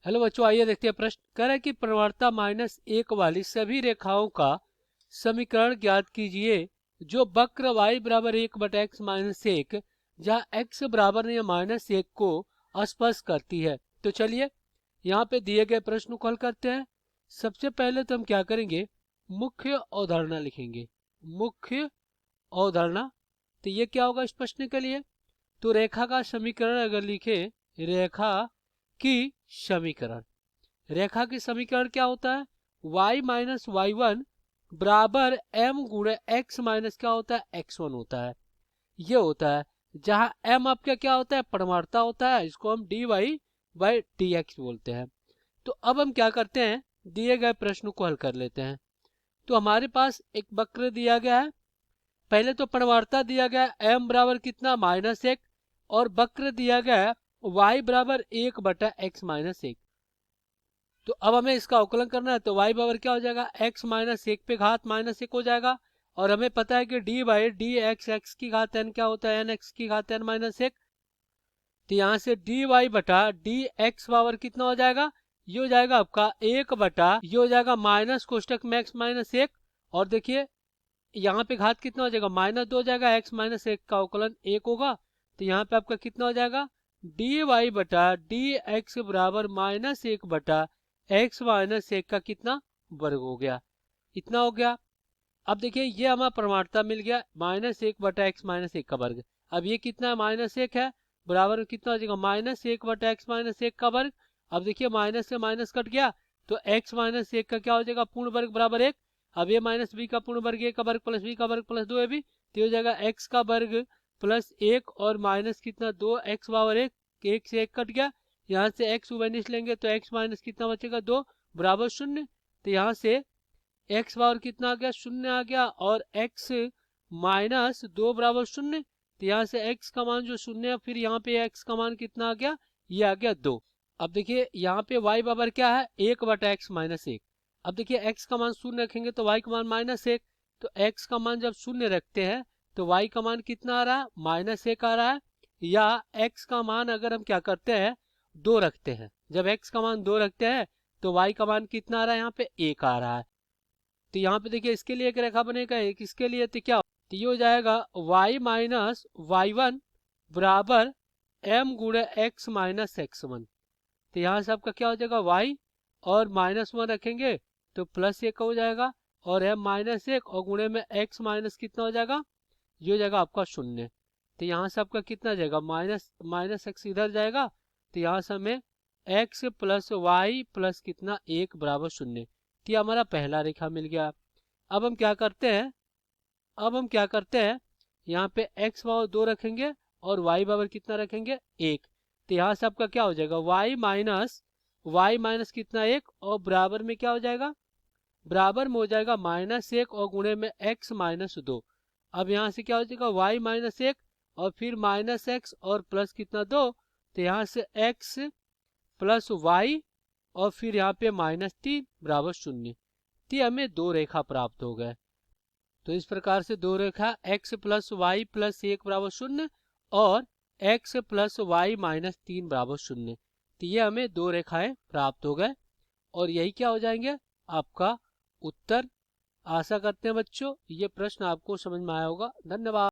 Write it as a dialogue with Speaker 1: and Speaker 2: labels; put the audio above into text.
Speaker 1: Hello बच्चों, आइए देखते हैं प्रश्न। कह रहा है कि प्रवणता -1 वाली सभी रेखाओं का समीकरण ज्ञात कीजिए जो वक्र y बराबर 1/x-1 जहाँ x बराबर या -1 को स्पर्श करती है। तो चलिए यहाँ पे दिए गए प्रश्न को हल करते हैं। सबसे पहले तो हम क्या करेंगे, मुख्य अवधारणा लिखेंगे। मुख्य अवधारणा, तो ये क्या होगा इस प्रश्न के लिए, तो रेखा का समीकरण अगर लिखे, रेखा की समीकरण, रेखा की समीकरण क्या होता है, y माइनस वाई वन बराबर m गुणे x माइनस क्या होता है, x1 होता है। ये होता है जहाँ m आपका क्या होता है, परमाणुता होता है, इसको हम dy/dx बोलते हैं। तो अब हम क्या करते हैं, दिए गए प्रश्न को हल कर लेते हैं। तो हमारे पास एक वक्र दिया गया है, पहले तो परमाणुता दिया गया है m बराबर कितना, -1, और वक्र दिया गया है y बराबर 1/x-1। तो अब हमें इसका अवकलन करना है, तो y बराबर क्या हो जाएगा, x-1 पे घात -1 हो जाएगा। और हमें पता है कि d/dx x की घात n क्या होता है, n x की घात n-1। तो यहाँ से dy/dx बराबर कितना हो जाएगा, ये हो जाएगा आपका 1 ये हो जाएगा माइनस कोष्टक में x-1। और देखिए यहाँ पे घात कितना हो जाएगा, -2 हो जाएगा, x-1 का अवकलन 1 होगा। तो यहाँ पे आपका कितना हो जाएगा, dy/dx बराबर -1/x-1 का कितना वर्ग हो गया, इतना हो गया। अब देखिए ये हमारा प्रमाणता मिल गया, -1/x-1 का वर्ग। अब ये कितना है, -1 है, बराबर में कितना हो जाएगा, -1/x-1 का वर्ग। अब देखिए माइनस से माइनस कट गया, तो x-1 का क्या हो जाएगा, पूर्ण वर्ग बराबर 1। अब ये माइनस बी का पूर्ण वर्ग, ए का वर्ग प्लस बी का वर्ग प्लस 2 है भी, तो हो जाएगा x का वर्ग प्लस 1 और माइनस कितना 2, x बराबर 1, 1 से 1 कट गया। यहाँ से x उभयनिष्ठ लेंगे तो x माइनस कितना बचेगा 2 बराबर 0। तो यहाँ से x बराबर कितना आ गया, 0 आ गया, और x -2 बराबर 0। तो यहाँ से x का मान जो 0 है, फिर यहाँ पे x का मान कितना आ गया, ये आ गया 2। अब देखिए यहाँ पे y बराबर क्या है, 1/x-1। अब देखिए x का मान 0 रखेंगे तो y का मान -1। तो x का मान जब 0 रखते हैं तो y का मान कितना आ रहा है, -1 आ रहा है। या x का मान अगर हम क्या करते हैं, 2 रखते हैं, जब x का मान 2 रखते हैं तो y का मान कितना आ रहा है, यहाँ पे 1 आ रहा है। तो यहाँ पे देखिए इसके लिए एक रेखा बनेगा, एक इसके लिए, तो क्या, तो ये हो जाएगा y माइनस वाई वन बराबर m गुणे x माइनस x1। तो यहाँ से आपका क्या हो जाएगा, y और -1 रखेंगे तो +1 हो जाएगा, और m -1 और गुणे में x माइनस कितना हो जाएगा, ये हो जाएगा आपका 0। तो यहाँ से आपका कितना जाएगा, माइनस x इधर जाएगा, तो यहाँ से हमें x प्लस वाई प्लस कितना 1 बराबर 0। तो ये हमारा पहला रेखा मिल गया। अब हम क्या करते हैं, यहाँ पे x बराबर 2 रखेंगे और y बराबर कितना रखेंगे, 1। तो यहाँ से आपका क्या हो जाएगा, y माइनस कितना 1, और बराबर में क्या हो जाएगा, बराबर में हो जाएगा -1 और गुणे में x -2। अब यहाँ से क्या हो जाएगा, y -1 और फिर -x और प्लस कितना 2। तो यहाँ से x प्लस वाई और फिर यहाँ पे -3 बराबर 0। तो हमें 2 रेखा प्राप्त हो गए। तो इस प्रकार से 2 रेखा x प्लस वाई प्लस 1 बराबर 0 और x प्लस वाई -3 बराबर 0। तो ये हमें 2 रेखाएं प्राप्त हो गए, और यही क्या हो जाएंगे, आपका उत्तर। आशा करते हैं बच्चों ये प्रश्न आपको समझ में आया होगा। धन्यवाद।